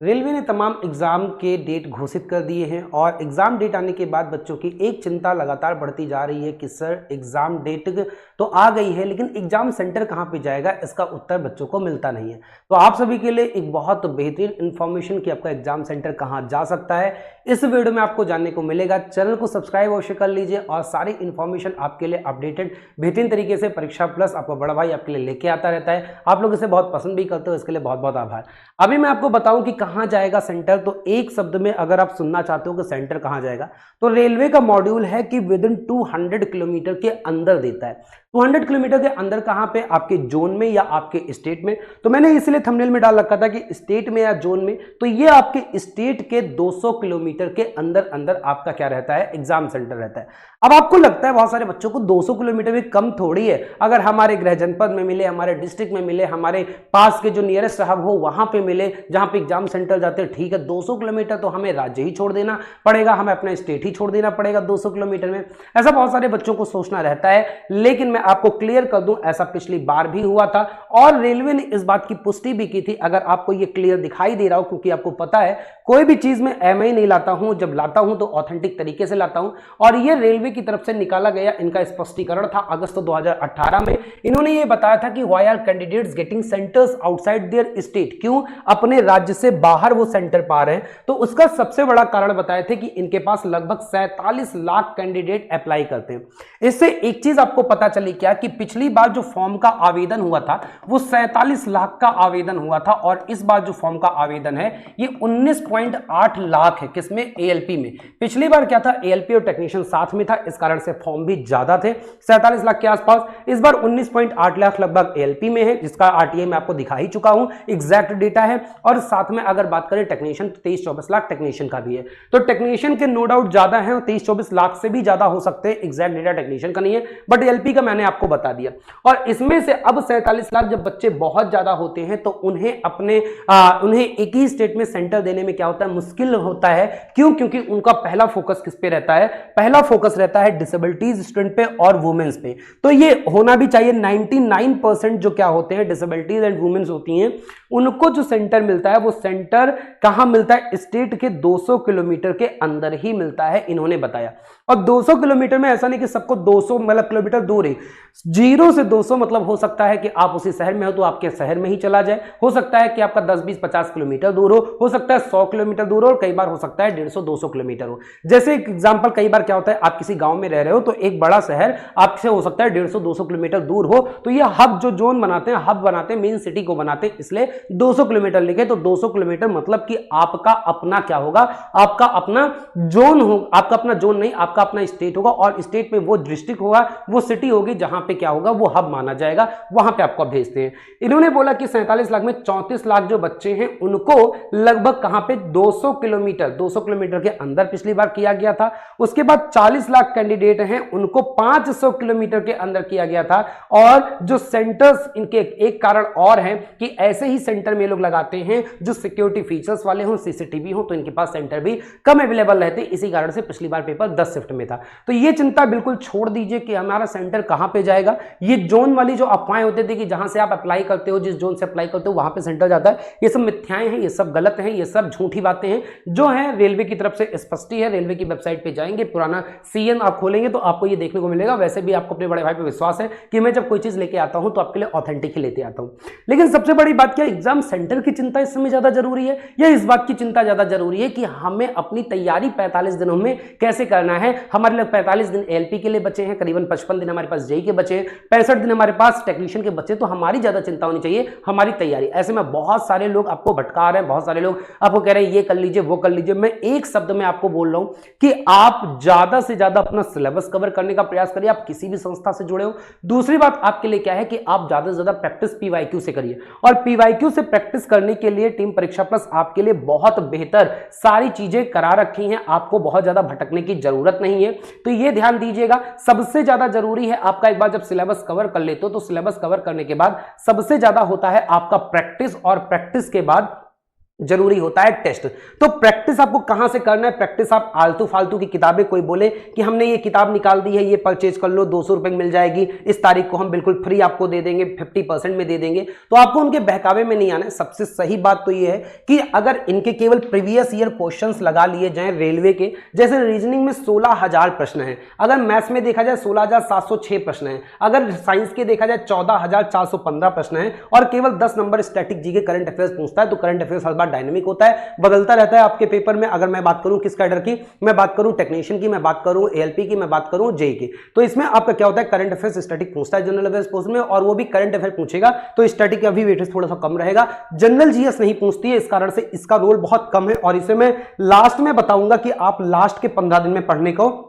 Railway ने तमाम exam के डेट घोषित कर दिए हैं और एग्जाम डेट आने के बाद बच्चों की एक चिंता लगातार बढ़ती जा रही है कि सर एग्जाम डेट तो आ गई है लेकिन एग्जाम सेंटर कहाँ पे जाएगा, इसका उत्तर बच्चों को मिलता नहीं है। तो आप सभी के लिए एक बहुत बेहतरीन इंफॉर्मेशन कि आपका एग्जाम सेंटर कहाँ जा सकता है, इस वीडियो में आपको जानने को मिलेगा। चैनल को सब्सक्राइब अवश्य कर लीजिए और सारी इन्फॉर्मेशन आपके लिए अपडेटेड बेहतरीन तरीके से परीक्षा प्लस आपका बड़ा भाई आपके लिए लेके आता रहता है। आप लोग इसे बहुत पसंद भी करते हो, इसके लिए बहुत बहुत आभार। अभी मैं आपको बताऊं कि कहां जाएगा सेंटर, तो एक शब्द में अगर आप सुनना चाहते हो कि सेंटर कहां जाएगा, तो रेलवे का मॉड्यूल है कि विद इन 200 किलोमीटर के अंदर देता है। 200 किलोमीटर के अंदर कहां पे, आपके जोन में या आपके स्टेट में। तो मैंने इसलिए थंबनेल में डाल रखा था कि स्टेट में या जोन में, तो ये आपके स्टेट के 200 किलोमीटर के अंदर अंदर आपका क्या रहता है, एग्जाम सेंटर रहता है। अब आपको लगता है बहुत सारे बच्चों को 200 किलोमीटर भी कम थोड़ी है, अगर हमारे गृह जनपद में मिले, हमारे डिस्ट्रिक्ट में मिले, हमारे पास के जो नियरेस्ट हब हो वहां पे मिले जहां पे एग्जाम सेंटर जाते हैं, ठीक है। 200 किलोमीटर तो हमें राज्य ही छोड़ देना पड़ेगा, हमें अपना स्टेट ही छोड़ देना पड़ेगा 200 किलोमीटर में, ऐसा बहुत सारे बच्चों को सोचना रहता है। लेकिन मैं आपको क्लियर कर दूं, ऐसा पिछली बार भी हुआ था और रेलवे ने इस बात की पुष्टि भी की थी। अगर आपको ये क्लियर दिखाई दे रहा हो, क्योंकि आपको पता है कोई भी चीज में एमआई नहीं लाता हूं, जब लाता हूं तो ऑथेंटिक तरीके से लाता हूं, और ये रेलवे की तरफ से निकाला गया इनका स्पष्टीकरण था अगस्त 2018 में। इन्होंने ये बताया था कि why are candidates getting centres outside their state, क्यों अपने राज्य से बाहर वो सेंटर पा रहे हैं। तो उसका सबसे बड़ा कारण बताए थे कि इनके पास लगभग 47 लाख कैंडिडेट अप्लाई करते हैं। इससे एक चीज आपको पता चली क्या, कि पिछली बार जो फॉर्म का आवेदन हुआ था वो 47 लाख का आवेदन हुआ था, और इस बार जो फॉर्म का आवेदन है ये 19.8 लाख है। किसमें, एएलपी में। पिछली बार क्या था, एएलपी और टेक्नीशियन साथ में था, इस कारण से फॉर्म भी ज्यादा थे 47 लाख के आसपास। इस बार 19.8 लाख लगभग एएलपी में है, जिसका आरटीआई मैं आपको दिखा ही चुका हूं, एग्जैक्ट डेटा है। और साथ में अगर बात करें टेक्नीशियन, तो 23-24 लाख टेक्नीशियन का भी है। तो टेक्नीशियन के नो डाउट ज्यादा है, 23-24 लाख से भी ज्यादा हो सकते हैं, एग्जैक्ट डेटा टेक्नीशियन का नहीं है, बट एएलपी का मैंने आपको बता दिया। और इसमें से अब 47 लाख जब बच्चे बहुत ज्यादा होते हैं तो उन्हें उन्हें एक ही स्टेट में सेंटर देने में क्या होता है, मुश्किल होता है। क्यों, क्योंकि उनका पहला फोकस किस पे रहता है, पहला फोकस रहता है डिसेबिलिटीज स्टूडेंट पे और वुमेन्स पे। तो ये होना भी चाहिए। 99% जो क्या होते हैं, डिसेबिलिटीज एंड वुमेन्स होती हैं, उनको जो सेंटर मिलता है वो सेंटर कहां मिलता है, स्टेट के 200 किलोमीटर के अंदर ही मिलता है, इन्होंने बताया। और 200 किलोमीटर में ऐसा नहीं कि सबको 200 मतलब किलोमीटर दूर है, 0 से 200 मतलब हो सकता है कि आप उसी शहर में हो तो आपके शहर में ही चला जाए, हो सकता है कि आपका 10, 20, 50 किलोमीटर दूर हो सकता है 100 किलोमीटर दूर हो, और कई बार हो सकता है 150, 200 किलोमीटर हो। जैसे एक एग्जांपल, कई बार क्या होता है, आप किसी गांव में रह रहे हो तो एक बड़ा शहर आपसे हो सकता है 150, 200 किलोमीटर दूर हो, तो ये हब जो जोन बनाते हैं, हब बनाते हैं, मेन सिटी को बनाते हैं, इसलिए 200 किलोमीटर लिखे। तो 200 किलोमीटर मतलब कि आपका अपना क्या होगा, आपका अपना जोन हो, आपका अपना जोन नहीं, आपका अपना स्टेट होगा, और स्टेट में वो डिस्ट्रिक्ट होगा, वो सिटी होगी जहां पे क्या होगा, वो हब माना जाएगा, वहां पे आपको भेजते हैं। इन्होंने बोला कि 47 लाख में 34 लाख जो बच्चे हैं उनको लगभग कहां पे, 200 किलोमीटर के अंदर पिछली बार किया गया था। उसके बाद 40 लाख कैंडिडेट हैं, उनको 500 किलोमीटर के अंदर किया गया था। और जो सेंटर्स इनके एक कारण और है कि ऐसे ही सेंटर में लोग लगाते हैं जो सिक्योरिटी फीचर्स वाले हों, सीसीटीवी हो, तो इनके पास सेंटर भी कम अवेलेबल रहते हैं। इसी कारण से पिछली बार पेपर 10 शिफ्ट में था। तो ये चिंता बिल्कुल छोड़ दीजिए कि हमारा सेंटर कहां पे जाएगा। ये जोन वाली जो अफवाहें होते थे कि जहां से आप अप्लाई करते हो, जिस जोन से अप्लाई करते हो वहां पे सेंटर जाता है, ये सब मिथ्याएं हैं, ये सब गलत हैं, ये सब झूठी बातें हैं जो है रेलवे की तरफ से स्पष्टी है। रेलवे की वेबसाइट पे जाएंगे, पुराना सीएन आप खोलेंगे तो आपको ये देखने को मिलेगा। वैसे भी आपको अपने बड़े भाई पे विश्वास है कि मैं जब कोई चीज लेके आता हूं तो आपके लिए ऑथेंटिक ही लेते आता हूं। लेकिन सबसे बड़ी बात क्या, एग्जाम सेंटर की चिंता इस समय ज्यादा जरूरी है या इस बात की चिंता ज्यादा जरूरी है कि हमें अपनी तैयारी 45 दिनों में कैसे करना है। हमारे लिए 45 दिन एएलपी के लिए बचे हैं, करीबन 55 दिन हमारे पास जेईई के बचे हैं, 65 दिन हमारे पास टेक्नीशियन के बच्चे। तो हमारी ज्यादा चिंता होनी चाहिए हमारी तैयारी। ऐसे में बहुत सारे लोग आपको भटका रहे हैं, बहुत सारे लोग आपको कह रहे हैं ये कर लीजिए, वो कर लीजिए। मैं एक शब्द में आपको बोल रहा हूं कि आप ज्यादा से ज्यादा अपना सिलेबस कवर करने का प्रयास करिए, आप किसी भी संस्था से जुड़े हो। दूसरी बात आपके लिए क्या है कि आप ज्यादा से ज्यादा प्रैक्टिस पीवाईक्यू से करिए, और पीवाईक्यू से प्रैक्टिस करने के लिए टीम परीक्षा प्लस आपके लिए बहुत बेहतर सारी चीजें करा रखी हैं, आपको बहुत ज्यादा भटकने की जरूरत नहीं है। तो ये ध्यान दीजिएगा, सबसे ज्यादा जरूरी है आपका एक बार जब सिलेबस कवर कर लेते हो तो सिलेबस कवर करने के बाद सबसे ज्यादा होता है आपका प्रैक्टिस, और प्रैक्टिस के बाद जरूरी होता है टेस्ट। तो प्रैक्टिस आपको कहां से करना है? प्रैक्टिस आप आलतू फालतू की किताबें, कोई बोले कि हमने ये किताब निकाल दी है, ये परचेज कर लो, 200 रुपए में मिल जाएगी, इस तारीख को हम बिल्कुल फ्री आपको दे देंगे, 50% में दे देंगे, तो आपको उनके बहकावे में नहीं आना है। सबसे सही बात तो ये है कि अगर इनके केवल प्रीवियस ईयर क्वेश्चंस लगा लिए जाए रेलवे के, जैसे रीजनिंग में 16,000 प्रश्न है, अगर मैथ्स में देखा जाए 16,706 प्रश्न है, अगर साइंस के देखा जाए 14,415 प्रश्न है, और केवल 10 number static GK current affairs पूछता है, तो करंट अफेयर्स हर बार डायनेमिक होता है, बदलता रहता है आपके पेपर में। अगर मैं बात करूं किस कैडर की, मैं बात करूं टेक्नीशियन की, मैं बात करूं एएलपी की, मैं बात करूं जेई की, तो इसमें आपका क्या होता है, करंट अफेयर्स स्टैटिक पूछता है जनरल अफेयर्स पोस्ट में, और वो भी करंट अफेयर पूछेगा, तो स्टैटिक का भी वेटेज थोड़ा सा कम रहेगा। जनरल जीएस नहीं पूछती है, इस कारण से इसका रोल बहुत कम है, और इसे मैं लास्ट में बताऊंगा कि आप लास्ट के 15 दिन में पढ़ने को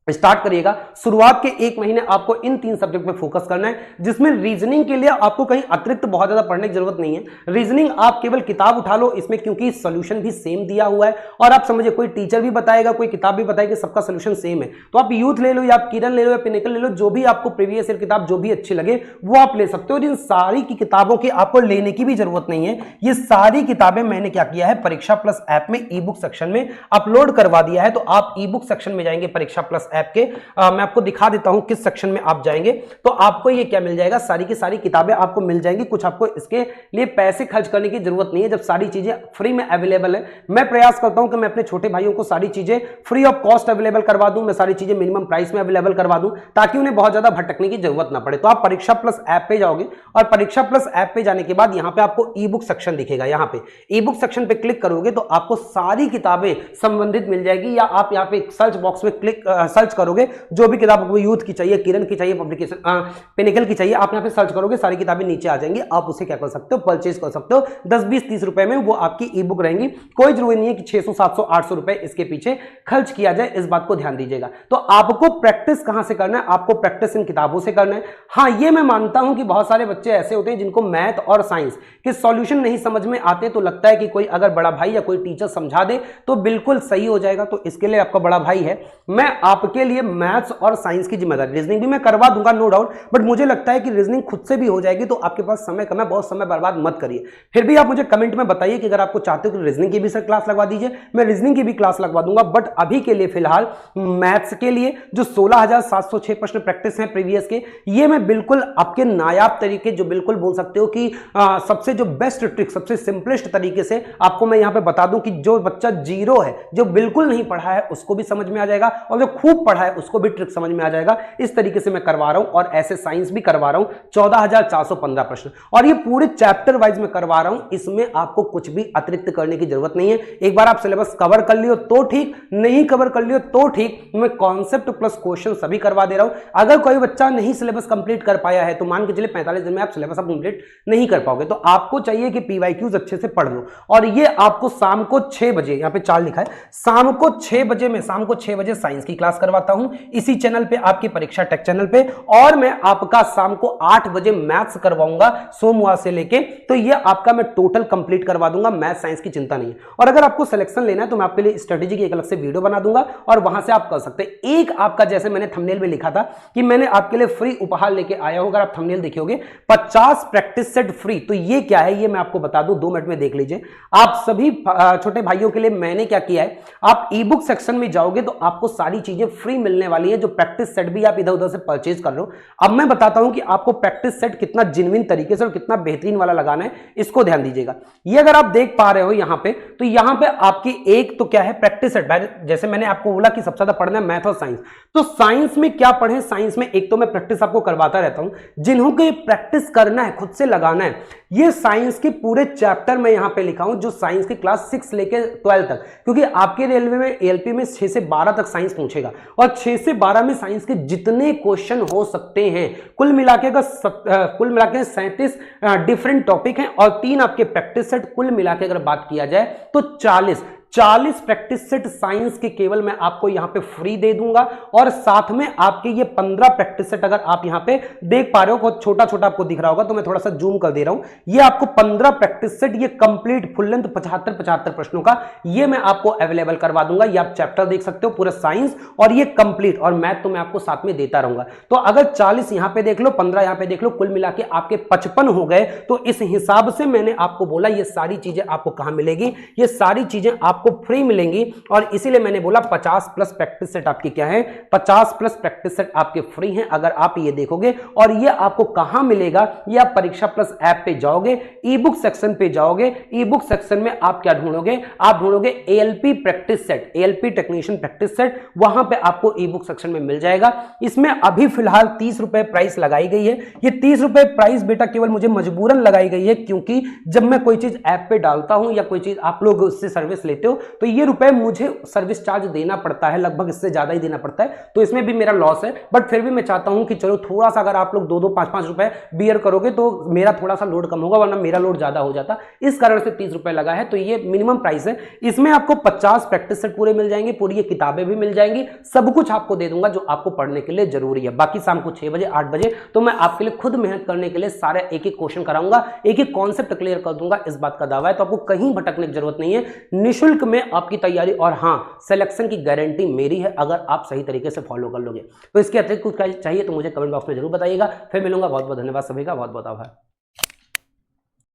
स्टार्ट करिएगा। शुरुआत के 1 महीने आपको इन 3 सब्जेक्ट पे फोकस करना है, जिसमें रीजनिंग के लिए आपको कहीं अतिरिक्त बहुत ज्यादा पढ़ने की जरूरत नहीं है। रीजनिंग आप केवल किताब उठा लो, इसमें क्योंकि सॉल्यूशन भी सेम दिया हुआ है, और आप समझिए कोई टीचर भी बताएगा, कोई किताब भी बताएगी, सबका सॉल्यूशन सेम है। तो आप यूथ ले लो, या आप किरण ले लो, या पिनेकल ले लो, जो भी आपको प्रीवियस ईयर किताब जो भी अच्छी लगे वो आप ले सकते हो। इन सारी की किताबों की आपको लेने की भी जरूरत नहीं है। ये सारी किताबें मैंने क्या किया है, परीक्षा प्लस ऐप में ई बुक सेक्शन में अपलोड करवा दिया है। तो आप ई बुक सेक्शन में जाएंगे परीक्षा प्लस ऐप के, मैं आपको दिखा देता हूं किस सेक्शन में आप जाएंगे, तो आपको ये क्या मिल जाएगा, सारी की सारी किताबें आपको मिल जाएंगी। कुछ आपको इसके लिए पैसे खर्च करने की जरूरत नहीं है, जब सारी चीजें फ्री में अवेलेबल है। मैं प्रयास करता हूं कि मैं अपने छोटे भाइयों को सारी चीजें फ्री ऑफ कॉस्ट अवेलेबल करवा दूं, मैं सारी चीजें मिनिमम प्राइस में अवेलेबल करवा दूं, ताकि उन्हें बहुत ज्यादा भटकने की जरूरत ना पड़े। तो आप परीक्षा प्लस ऐप पे जाओगे, और परीक्षा प्लस ऐप पे जाने के बाद यहां पे आपको ई बुक सेक्शन दिखेगा। यहां पे ई बुक सेक्शन पे क्लिक करोगे तो आपको सारी किताबें संबंधित मिल जाएगी, या आप यहां पे सर्च बॉक्स में क्लिक सर्च करोगे, जो भी किताब आपको यूथ की चाहिए, किरण की चाहिए, पब्लिकेशन पिनेकल की चाहिए, आप यहां पे सर्च करोगे, सारी किताबें नीचे आ जाएंगी। आप उसे क्या कर सकते हो, परचेज कर सकते हो। 10, 20, 30 रुपए में वो आपकी ई बुक रहेंगी। कोई जरूरी नहीं है कि 600, 700, 800 रुपए इसके पीछे खर्च किया जाए, इस बात को ध्यान दीजिएगा। तो आपको प्रैक्टिस कहां से करना है, आपको प्रैक्टिस इन किताबों से करना है। हाँ, ये मैं मानता हूं कि बहुत सारे बच्चे ऐसे होते हैं जिनको मैथ और साइंस के सॉल्यूशन नहीं समझ में आते, तो लगता है कि कोई अगर बड़ा भाई या कोई टीचर समझा दे तो बिल्कुल सही हो जाएगा। तो इसके लिए आपका बड़ा भाई है, मैं आपके लिए मैथ्स और साइंस की जिम्मेदारी, रीजनिंग भी मैं करवा दूंगा नो डाउट, बट मुझे लगता है कि रीजनिंग खुद से भी हो जाएगी, तो आपके पास समय कम है, बहुत समय बर्बाद मत करिए। फिर भी आप मुझे कमेंट में बताइए कि अगर आपको चाहते हो कि रीजनिंग की भी सर क्लास लगवा दीजिए, मैं रीजनिंग की भी क्लास लगवा दूंगा। बट अभी के लिए फिलहाल मैथ्स के लिए जो 16,706 प्रश्न प्रैक्टिस है प्रीवियस के, ये मैं बिल्कुल आपके नायाब तरीके, जो बिल्कुल बोल सकते हो कि सबसे जो बेस्ट ट्रिक, सबसे सिंपलेस्ट तरीके से आपको मैं यहां पे बता दूं कि जो बच्चा जीरो है, जो बिल्कुल नहीं पढ़ा है, उसको भी समझ में आ जाएगा, और जो खूब पढ़ा है उसको भी ट्रिक समझ में आ जाएगा। इस तरीके से मैं करवा रहा हूं, और ऐसे साइंस भी करवा रहा हूं 14,415 प्रश्न, और ये पूरे चैप्टर वाइज में करवा रहा हूं। इसमें आपको कुछ भी अतिरिक्त करने की जरूरत नहीं है। एक बार आप सिलेबस कवर कर लियो तो ठीक, नहीं कवर कर लियो तो ठीक, मैं कॉन्सेप्ट प्लस क्वेश्चन सभी करवा दे रहा हूं। अगर कोई बच्चा नहीं सिलेबस कंप्लीट कर पाया है, तो मान के चलिए 45 दिन में आप सिलेबस कंप्लीट नहीं कर पाओगे, तो आपको चाहिए कि पीवाईक्यूज अच्छे से पढ़ लो, और ये आपको शाम को 6 बजे, यहां पे 4 लिखा है, शाम को 6 बजे, मैं शाम को 6 बजे साइंस की क्लास करवाता हूं इसी चैनल पे, आपकी परीक्षा टेक चैनल पे, और मैं आपका शाम को 8 बजे मैथ्स करवाऊंगा सोमवार से लेके। तो ये आपका मैं टोटल कंप्लीट करवा दूंगा, मैथ साइंस की चिंता नहीं है। और अगर आपको सिलेक्शन लेना है तो मैं आपके लिए स्ट्रेटेजी की एक अलग से वीडियो बना दूंगा, और वहां से आप कर सकते हैं। एक आपका, जैसे मैंने थंबनेल में लिखा था कि मैंने आपके लिए फ्री उपहार लेके आया हूं, अगर आप थंबनेल देखोगे 50 प्रैक्टिस सेट फ्री, तो ये क्या है ये मैं आपको बता दूं, 2 मिनट में देख लीजिए। आप सभी छोटे भाइयों के लिए मैंने क्या किया है, आप ई बुक सेक्शन में जाओगे तो आपको सारी चीजें फ्री मिलने वाली है, जो प्रैक्टिस सेट भी आप इधर उधर से परचेज कर लो। अब मैं बताता हूं कि आपको प्रैक्टिस सेट कितना जेन्युइन तरीके से और कितना बेहतरीन वाला लगाना है, इसको ध्यान दीजिएगा। ये अगर आप देख पा रहे हो यहां पे, तो यहां पे आपकी एक तो क्या है, प्रैक्टिस सेट। जैसे मैंने आपको बोला कि सबसे ज्यादा पढ़ना है मैथ और साइंस, तो साइंस में क्या पढ़ें, साइंस में एक तो मैं प्रैक्टिस आपको करवाता रहता हूं, जिन्हों को प्रैक्टिस करना है, खुद से लगाना है, ये साइंस के पूरे चैप्टर में यहां पे लिखा हूं, जो साइंस की क्लास 6 लेके 12 तक, क्योंकि आपके रेलवे में एएलपी में 6 से 12 तक साइंस पूछेगा, और 6 से 12 में साइंस के जितने क्वेश्चन हो सकते हैं, कुल मिलाके का 37 डिफरेंट टॉपिक हैं, और 3 आपके प्रैक्टिस सेट, कुल मिलाके अगर बात किया जाए तो 40 40 प्रैक्टिस सेट साइंस के केवल मैं आपको यहां पे फ्री दे दूंगा, और साथ में आपके ये 15 प्रैक्टिस सेट, अगर आप यहां पे देख पा रहे हो, बहुत छोटा छोटा आपको दिख रहा होगा तो मैं थोड़ा सा जूम कर दे रहा हूं, ये आपको 15 प्रैक्टिस सेट, ये कंप्लीट फुल लेंथ 75 प्रश्नों का ये मैं आपको अवेलेबल करवा दूंगा। ये आप चैप्टर देख सकते हो पूरा साइंस, और ये कंप्लीट, और मैथ तो मैं आपको साथ में देता रहूंगा। तो अगर 40 यहां पे देख लो, 15 यहां पे देख लो, कुल मिला के आपके 55 हो गए। तो इस हिसाब से मैंने आपको बोला ये सारी चीजें आपको कहां मिलेगी, ये सारी चीजें आपको फ्री मिलेंगी, और इसीलिए मैंने बोला 50 प्लस प्रैक्टिस सेट आपकी क्या है, 50 प्लस प्रैक्टिस सेट आपके फ्री हैं अगर आप ये देखोगे। और ये आपको कहां मिलेगा, ये आप परीक्षा प्लस ऐप पे जाओगे, ई बुक सेक्शन पे जाओगे, ई बुक सेक्शन में आप क्या ढूंढोगे, आप ढूंढोगे ALP practice set, ALP technician practice set, वहां पे आपको ई बुक सेक्शन में मिल जाएगा। इसमें अभी फिलहाल 30 रुपए प्राइस लगाई गई है। ये 30 रुपए प्राइस बेटा केवल मुझे मजबूरन लगाई गई है, क्योंकि जब मैं कोई चीज ऐप पे डालता हूं या कोई चीज आप लोग उससे सर्विस लेते हो तो ये रुपए मुझे सर्विस चार्ज देना पड़ता है, लगभग इससे ज्यादा ही देना पड़ता है, तो इसमें भी मेरा लॉस है। बट फिर भी मैं चाहता हूं कि चलो थोड़ा सा अगर आप लोग 2-2, 5-5 रुपए बियर करोगे तो मेरा थोड़ा सा लोड कम होगा, वरना मेरा लोड ज्यादा हो जाता, इस कारण से 30 रुपए लगा है। तो ये मिनिमम प्राइस है। इसमें आपको 50 प्रैक्टिस सेट पूरे मिल जाएंगे, पूरी ये किताबें भी मिल जाएंगी, सब कुछ आपको दे दूंगा जो आपको पढ़ने के लिए जरूरी है। बाकी शाम को 6 बजे 8 बजे तो मैं आपके लिए खुद मेहनत करने के लिए सारे एक एक क्वेश्चन कराऊंगा, एक एक कॉन्सेप्ट क्लियर कर दूंगा, इस बात का दावा है। तो आपको कहीं भटकने की जरूरत नहीं है, निःशुल्क में आपकी तैयारी, और हाँ सिलेक्शन की गारंटी मेरी है अगर आप सही तरीके से फॉलो कर लोगे। तो इसके अतिरिक्त कुछ चाहिए तो मुझे कमेंट बॉक्स में जरूर बताइएगा। फिर मिलूंगा। बहुत बहुत धन्यवाद सभी का, बहुत बहुत आभार।